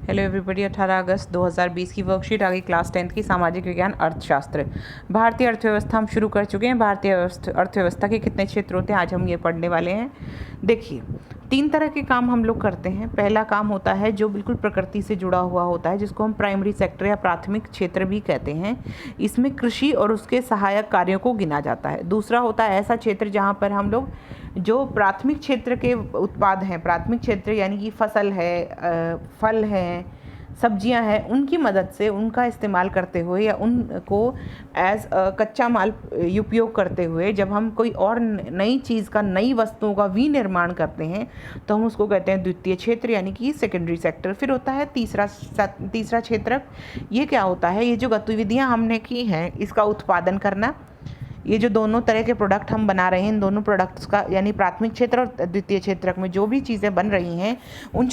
Hello everybody. 18 अगस्त 2020 की worksheet आ गई class 10th की सामाजिक विज्ञान अर्थशास्त्र। भारतीय अर्थव्यवस्था हम शुरू कर चुके हैं। भारतीय अर्थव्यवस्था के कितने क्षेत्र होते हैं आज हम ये पढ़ने वाले हैं। देखिए, 3 तरह के काम हम लोग करते हैं। पहला काम होता है जो बिल्कुल प्रकृति से जुड़ा हुआ होता है, जिसको हम प्राइमरी सेक्टर या प्राथमिक क्षेत्र भी कहते हैं। इसमें कृषि और उसके सहायक कार्यों को गिना जाता है। दूसरा होता है ऐसा क्षेत्र जहाँ पर हम लोग जो प्राथमिक क्षेत्र के उत्पाद हैं, प्राथमिक क्षेत्र यानी कि फसल है, फल हैं, सब्जियां हैं, उनकी मदद से उनका इस्तेमाल करते हुए या उनको एज कच्चा माल उपयोग करते हुए जब हम कोई और नई चीज़ का, नई वस्तुओं का विनिर्माण करते हैं तो हम उसको कहते हैं द्वितीय क्षेत्र यानी कि सेकेंडरी सेक्टर। फिर होता है तीसरा क्षेत्र। ये क्या होता है? ये जो गतिविधियां हमने की हैं इसका उत्पादन करना। ये जो दोनों तरह के प्रोडक्ट हम बना रहे हैं, इन दोनों प्रोडक्ट्स का यानी प्राथमिक क्षेत्र और द्वितीय क्षेत्र में जो भी चीज़ें बन रही हैं उन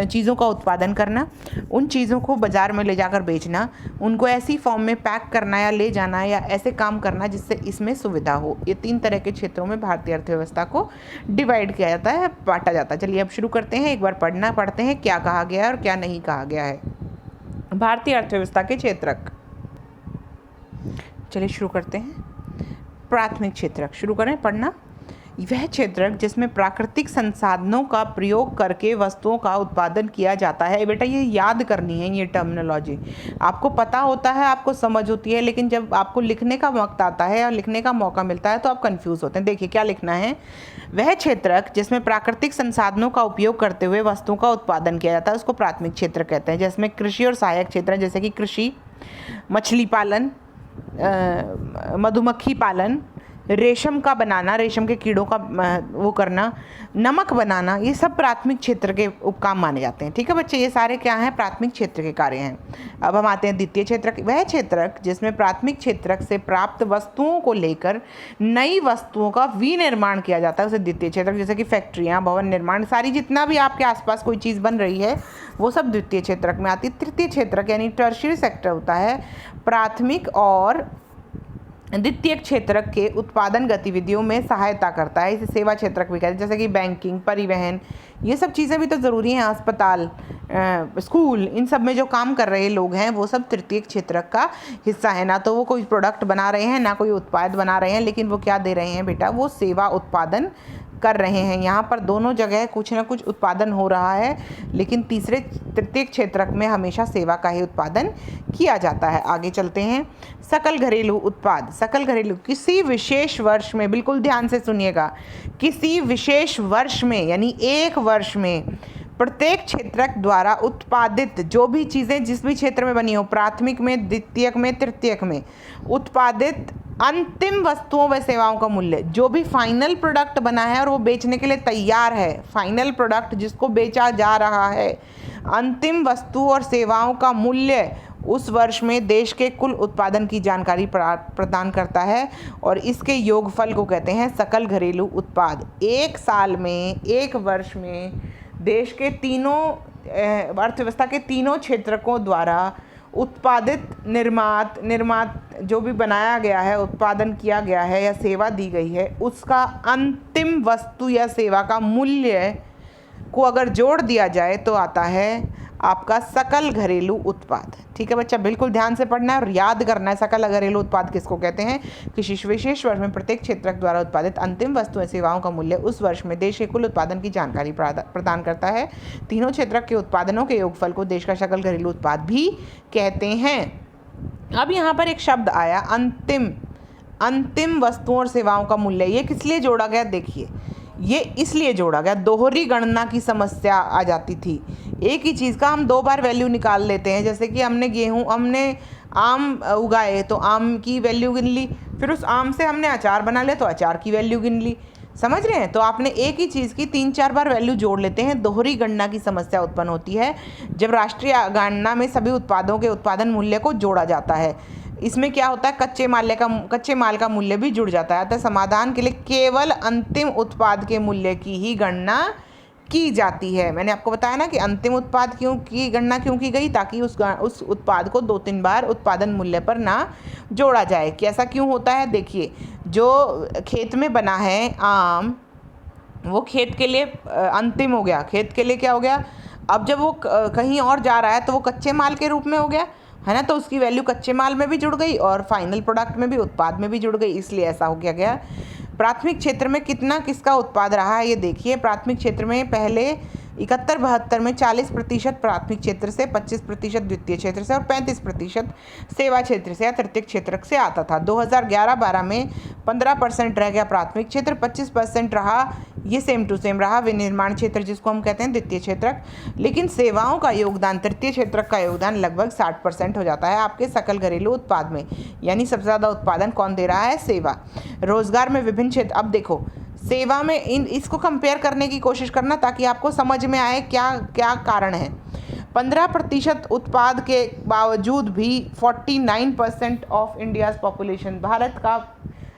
चीज़ों का उत्पादन करना, उन चीज़ों को बाज़ार में ले जाकर बेचना, उनको ऐसी फॉर्म में पैक करना या ले जाना या ऐसे काम करना जिससे इसमें सुविधा हो। ये 3 तरह के क्षेत्रों में भारतीय अर्थव्यवस्था को डिवाइड किया जाता है, बांटा जाता है। चलिए अब शुरू करते हैं। एक बार पढ़ते हैं क्या कहा गया है और क्या नहीं कहा गया है। भारतीय अर्थव्यवस्था के क्षेत्रक। चलिए शुरू करते हैं। प्राथमिक क्षेत्रक शुरू करें पढ़ना। वह क्षेत्रक जिसमें प्राकृतिक संसाधनों का प्रयोग करके वस्तुओं का उत्पादन किया जाता है। बेटा ये याद करनी है, ये टर्मिनोलॉजी आपको पता होता है, आपको समझ होती है, लेकिन जब आपको लिखने का वक्त आता है और लिखने का मौका मिलता है तो आप कंफ्यूज होते हैं। देखिए क्या लिखना है। वह क्षेत्रक जिसमें प्राकृतिक संसाधनों का उपयोग करते हुए वस्तुओं का उत्पादन किया जाता है उसको प्राथमिक क्षेत्र कहते हैं। जिसमें कृषि और सहायक क्षेत्र हैं, जैसे कि कृषि, मछली पालन, मधुमक्खी पालन, रेशम का बनाना, रेशम के कीड़ों का वो करना, नमक बनाना, ये सब प्राथमिक क्षेत्र के उपकाम माने जाते हैं। ठीक है बच्चे, ये सारे क्या हैं? प्राथमिक क्षेत्र के कार्य हैं। अब हम आते हैं द्वितीय क्षेत्र। वह क्षेत्रक जिसमें प्राथमिक क्षेत्रक से प्राप्त वस्तुओं को लेकर नई वस्तुओं का विनिर्माण किया जाता है उसे द्वितीय क्षेत्रक। जैसे कि फैक्ट्रियाँ, भवन निर्माण, सारी जितना भी आपके आसपास कोई चीज़ बन रही है वो सब द्वितीय क्षेत्रक में आती है। तृतीय क्षेत्रक यानी टर्शियरी सेक्टर होता है प्राथमिक और द्वितीय क्षेत्रक के उत्पादन गतिविधियों में सहायता करता है। इसे सेवा क्षेत्रक भी कहते हैं, जैसे कि बैंकिंग, परिवहन, ये सब चीज़ें भी तो ज़रूरी हैं। अस्पताल, स्कूल, इन सब में जो काम कर रहे लोग हैं वो सब तृतीय क्षेत्रक का हिस्सा है। ना तो वो कोई प्रोडक्ट बना रहे हैं, ना कोई उत्पाद बना रहे हैं, लेकिन वो क्या दे रहे हैं बेटा? वो सेवा उत्पादन कर रहे हैं। यहाँ पर दोनों जगह कुछ ना कुछ उत्पादन हो रहा है, लेकिन तृतीय क्षेत्रक में हमेशा सेवा का ही उत्पादन किया जाता है। आगे चलते हैं। सकल घरेलू उत्पाद। सकल घरेलू किसी विशेष वर्ष में, बिल्कुल ध्यान से सुनिएगा, किसी विशेष वर्ष में यानी एक वर्ष में प्रत्येक क्षेत्रक द्वारा उत्पादित जो भी चीज़ें जिस भी क्षेत्र में बनी हो, प्राथमिक में, द्वितीयक में, तृतीयक में, उत्पादित अंतिम वस्तुओं व सेवाओं का मूल्य, जो भी फाइनल प्रोडक्ट बना है और वो बेचने के लिए तैयार है, फाइनल प्रोडक्ट जिसको बेचा जा रहा है, अंतिम वस्तु और सेवाओं का मूल्य उस वर्ष में देश के कुल उत्पादन की जानकारी प्रदान करता है और इसके योगफल को कहते हैं सकल घरेलू उत्पाद। एक साल में, एक वर्ष में देश के तीनों अर्थव्यवस्था के तीनों क्षेत्रकों द्वारा उत्पादित, निर्मात जो भी बनाया गया है, उत्पादन किया गया है या सेवा दी गई है, उसका अंतिम वस्तु या सेवा का मूल्य को अगर जोड़ दिया जाए तो आता है आपका सकल घरेलू उत्पाद। ठीक है बच्चा, बिल्कुल ध्यान से पढ़ना है और याद करना है। सकल घरेलू उत्पाद किसको कहते हैं? किसी विशेष वर्ष में प्रत्येक क्षेत्रक द्वारा उत्पादित अंतिम वस्तु सेवाओं का मूल्य उस वर्ष में देश के कुल उत्पादन की जानकारी प्रदान करता है। तीनों क्षेत्रक के उत्पादनों के योगफल को देश का सकल घरेलू उत्पाद भी कहते हैं। अब यहाँ पर एक शब्द आया अंतिम वस्तुओं और सेवाओं का मूल्य। ये किस लिए जोड़ा गया? देखिए, ये इसलिए जोड़ा गया, दोहरी गणना की समस्या आ जाती थी। एक ही चीज़ का हम 2 बार वैल्यू निकाल लेते हैं। जैसे कि हमने आम उगाए तो आम की वैल्यू गिन ली, फिर उस आम से हमने अचार बना लिया तो अचार की वैल्यू गिन ली। समझ रहे हैं? तो आपने एक ही चीज़ की 3-4 बार वैल्यू जोड़ लेते हैं। दोहरी गणना की समस्या उत्पन्न होती है जब राष्ट्रीय गणना में सभी उत्पादों के उत्पादन मूल्य को जोड़ा जाता है। इसमें क्या होता है? कच्चे माल का मूल्य भी जुड़ जाता है। अतः समाधान के लिए केवल अंतिम उत्पाद के मूल्य की ही गणना की जाती है। मैंने आपको बताया ना कि अंतिम उत्पाद की गणना क्यों की गई? ताकि उस उत्पाद को 2-3 बार उत्पादन मूल्य पर ना जोड़ा जाए। कि ऐसा क्यों होता है? देखिए, जो खेत में बना है आम, वो खेत के लिए अंतिम हो गया। खेत के लिए क्या हो गया? अब जब वो कहीं और जा रहा है तो वो कच्चे माल के रूप में हो गया, है ना, तो उसकी वैल्यू कच्चे माल में भी जुड़ गई और फाइनल प्रोडक्ट में भी, उत्पाद में भी जुड़ गई, इसलिए ऐसा हो गया। प्राथमिक क्षेत्र में कितना किसका उत्पाद रहा है ये देखिए। प्राथमिक क्षेत्र में पहले 71-72 में 40% प्राथमिक क्षेत्र से, 25% द्वितीय क्षेत्र से और 35% सेवा क्षेत्र से या तृतीय क्षेत्र से आता था। 2011-12 में 15% रह गया प्राथमिक क्षेत्र, 25% रहा, ये सेम टू सेम रहा विनिर्माण क्षेत्र जिसको हम कहते हैं द्वितीय क्षेत्र। लेकिन सेवाओं का योगदान, तृतीय क्षेत्र का योगदान लगभग 60% हो जाता है आपके सकल घरेलू उत्पाद में, यानी सबसे ज़्यादा उत्पादन कौन दे रहा है? सेवा। रोजगार में विभिन्न क्षेत्र, अब देखो सेवा में इसको कंपेयर करने की कोशिश करना ताकि आपको समझ में आए क्या क्या कारण है। 15% उत्पाद के बावजूद भी 49% ऑफ इंडियाज पॉपुलेशन, भारत का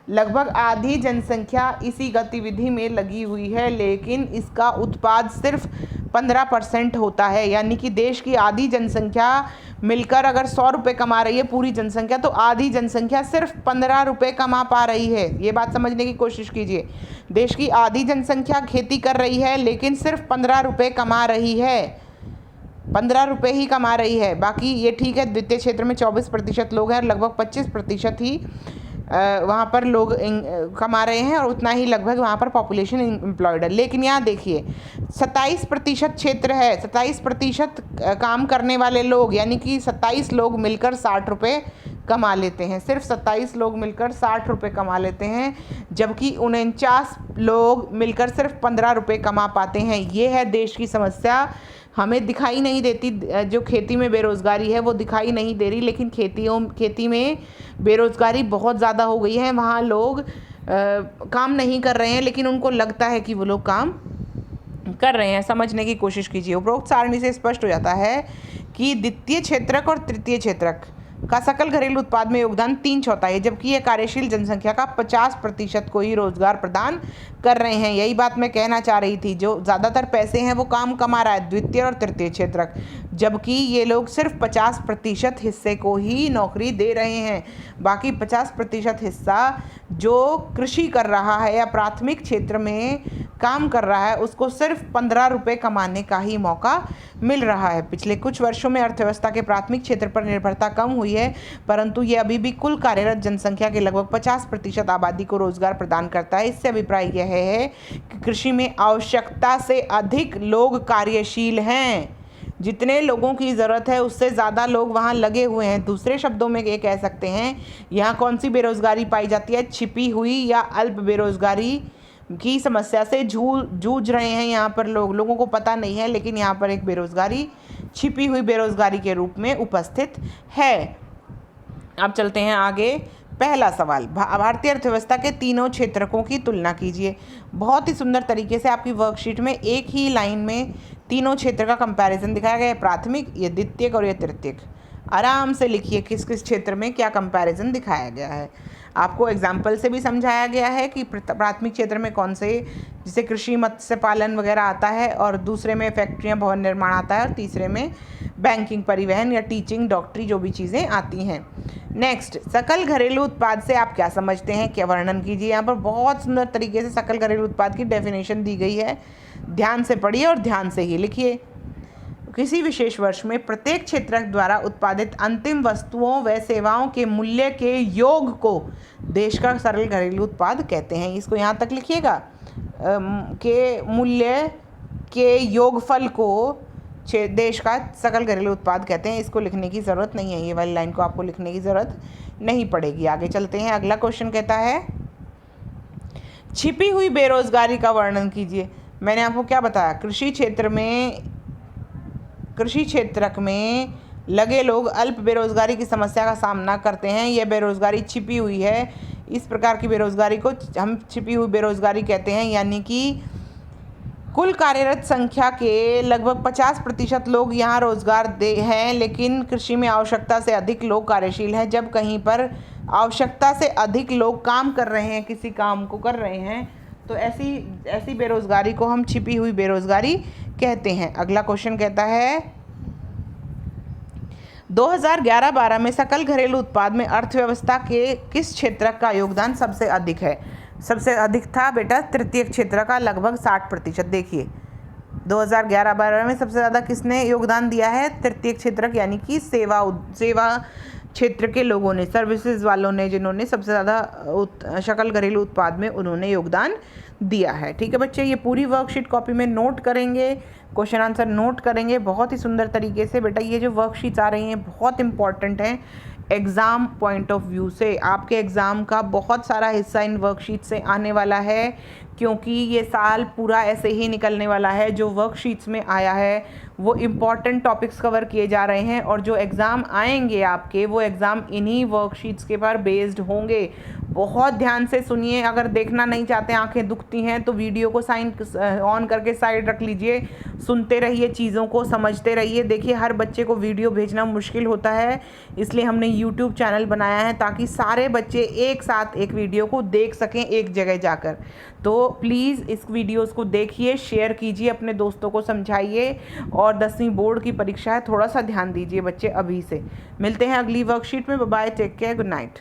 लगभग आधी जनसंख्या इसी गतिविधि में लगी हुई है, लेकिन इसका उत्पाद सिर्फ 15% होता है। यानी कि देश की आधी जनसंख्या मिलकर अगर 100 रुपये कमा रही है पूरी जनसंख्या, तो आधी जनसंख्या सिर्फ 15 रुपये कमा पा रही है। ये बात समझने की कोशिश कीजिए। देश की आधी जनसंख्या खेती कर रही है लेकिन सिर्फ 15 रुपये कमा रही है, 15 रुपये ही कमा रही है। बाकी ये ठीक है, द्वितीय क्षेत्र में 24% लोग हैं और लगभग 25% ही वहाँ पर लोग कमा रहे हैं और उतना ही लगभग वहाँ पर पॉपुलेशन एम्प्लॉयड है। लेकिन यहाँ देखिए 27% क्षेत्र है, 27% काम करने वाले लोग, यानी कि 27 लोग मिलकर 60 रुपये कमा लेते हैं, सिर्फ 27 लोग मिलकर 60 रुपये कमा लेते हैं, जबकि 49 लोग मिलकर सिर्फ 15 रुपये कमा पाते हैं। ये है देश की समस्या, हमें दिखाई नहीं देती। जो खेती में बेरोज़गारी है वो दिखाई नहीं दे रही, लेकिन खेती में बेरोज़गारी बहुत ज़्यादा हो गई है। वहाँ लोग काम नहीं कर रहे हैं लेकिन उनको लगता है कि वो लोग काम कर रहे हैं। समझने की कोशिश कीजिए। उपरोक्त सारणी से स्पष्ट हो जाता है कि द्वितीय क्षेत्रक और तृतीय क्षेत्रक का सकल घरेलू उत्पाद में योगदान 3/4 है, जबकि यह कार्यशील जनसंख्या का 50% को ही रोजगार प्रदान कर रहे हैं। यही बात मैं कहना चाह रही थी, जो ज़्यादातर पैसे हैं वो काम कमा रहा है द्वितीय और तृतीय क्षेत्रक, जबकि ये लोग सिर्फ 50% हिस्से को ही नौकरी दे रहे हैं। बाकी 50% हिस्सा जो कृषि कर रहा है या प्राथमिक क्षेत्र में काम कर रहा है उसको सिर्फ 15 रुपये कमाने का ही मौका मिल रहा है। पिछले कुछ वर्षों में अर्थव्यवस्था के प्राथमिक क्षेत्र पर निर्भरता कम हुई है, परंतु ये अभी भी कुल कार्यरत जनसंख्या के लगभग 50% आबादी को रोजगार प्रदान करता है। इससे अभिप्राय यह है कि कृषि में आवश्यकता से अधिक लोग कार्यशील हैं। जितने लोगों की ज़रूरत है उससे ज़्यादा लोग वहाँ लगे हुए हैं। दूसरे शब्दों में ये कह सकते हैं, यहाँ कौन सी बेरोज़गारी पाई जाती है? छिपी हुई या अल्प बेरोज़गारी की समस्या से जूझ रहे हैं यहाँ पर लोगों को पता नहीं है, लेकिन यहाँ पर एक बेरोज़गारी छिपी हुई बेरोज़गारी के रूप में उपस्थित है। अब चलते हैं आगे। पहला सवाल, भारतीय अर्थव्यवस्था के तीनों क्षेत्रकों की तुलना कीजिए। बहुत ही सुंदर तरीके से आपकी वर्कशीट में एक ही लाइन में तीनों क्षेत्र का कंपैरिजन दिखाया गया है, प्राथमिक, ये द्वितीयक और ये तृतीयक। आराम से लिखिए किस किस क्षेत्र में क्या कंपैरिजन दिखाया गया है। आपको एग्जाम्पल से भी समझाया गया है कि प्राथमिक क्षेत्र में कौन से, जैसे कृषि, मत्स्य पालन वगैरह आता है, और दूसरे में फैक्ट्रियाँ, भवन निर्माण आता है, और तीसरे में बैंकिंग, परिवहन या टीचिंग, डॉक्टरी जो भी चीज़ें आती हैं। नेक्स्ट, सकल घरेलू उत्पाद से आप क्या समझते हैं, क्या वर्णन कीजिए। यहाँ पर बहुत सुंदर तरीके से सकल घरेलू उत्पाद की डेफिनेशन दी गई है, ध्यान से पढ़िए और ध्यान से ही लिखिए। किसी विशेष वर्ष में प्रत्येक क्षेत्रक द्वारा उत्पादित अंतिम वस्तुओं व सेवाओं के मूल्य के योग को देश का सकल घरेलू उत्पाद कहते हैं। इसको यहाँ तक लिखिएगा, के मूल्य के योगफल को देश का सकल घरेलू उत्पाद कहते हैं। इसको लिखने की ज़रूरत नहीं है, ये वाली लाइन को आपको लिखने की ज़रूरत नहीं पड़ेगी। आगे चलते हैं। अगला क्वेश्चन कहता है, छिपी हुई बेरोजगारी का वर्णन कीजिए। मैंने आपको क्या बताया, कृषि क्षेत्रक में लगे लोग अल्प बेरोजगारी की समस्या का सामना करते हैं। यह बेरोजगारी छिपी हुई है। इस प्रकार की बेरोजगारी को हम छिपी हुई बेरोजगारी कहते हैं, यानी कि कुल कार्यरत संख्या के लगभग 50% लोग यहाँ रोजगार दे हैं, लेकिन कृषि में आवश्यकता से अधिक लोग कार्यशील हैं। जब कहीं पर आवश्यकता से अधिक लोग काम कर रहे हैं, किसी काम को कर रहे हैं, तो ऐसी बेरोजगारी को हम छिपी हुई बेरोजगारी कहते हैं। अगला क्वेश्चन कहता है, 2011-12 में सकल घरेलू उत्पाद में अर्थव्यवस्था के किस क्षेत्र का योगदान सबसे अधिक है? सबसे अधिक था बेटा तृतीय क्षेत्र का, लगभग 60%। देखिए 2011-12 में सबसे ज़्यादा किसने योगदान दिया है? तृतीय क्षेत्रक यानी कि सेवा क्षेत्र के लोगों ने, सर्विसेज वालों ने, जिन्होंने सबसे ज़्यादा सकल घरेलू उत्पाद में उन्होंने योगदान दिया है। ठीक है बच्चे, ये पूरी वर्कशीट कॉपी में नोट करेंगे, क्वेश्चन आंसर नोट करेंगे बहुत ही सुंदर तरीके से। बेटा ये जो वर्कशीट्स आ रही हैं बहुत इंपॉर्टेंट हैं एग्ज़ाम पॉइंट ऑफ व्यू से। आपके एग्ज़ाम का बहुत सारा हिस्सा इन वर्कशीट से आने वाला है, क्योंकि ये साल पूरा ऐसे ही निकलने वाला है। जो वर्कशीट्स में आया है वो इम्पॉर्टेंट टॉपिक्स कवर किए जा रहे हैं, और जो एग्ज़ाम आएंगे आपके वो एग्ज़ाम इन्हीं वर्कशीट्स के पर बेस्ड होंगे। बहुत ध्यान से सुनिए, अगर देखना नहीं चाहते, आंखें दुखती हैं, तो वीडियो को ऑन करके साइड रख लीजिए, सुनते रहिए, चीज़ों को समझते रहिए। देखिए हर बच्चे को वीडियो भेजना मुश्किल होता है, इसलिए हमने यूट्यूब चैनल बनाया है ताकि सारे बच्चे एक साथ एक वीडियो को देख सकें एक जगह जाकर। तो प्लीज़ इस वीडियोस को देखिए, शेयर कीजिए, अपने दोस्तों को समझाइए, और 10वीं बोर्ड की परीक्षा है, थोड़ा सा ध्यान दीजिए बच्चे अभी से। मिलते हैं अगली वर्कशीट में। Bye bye, take care, good night.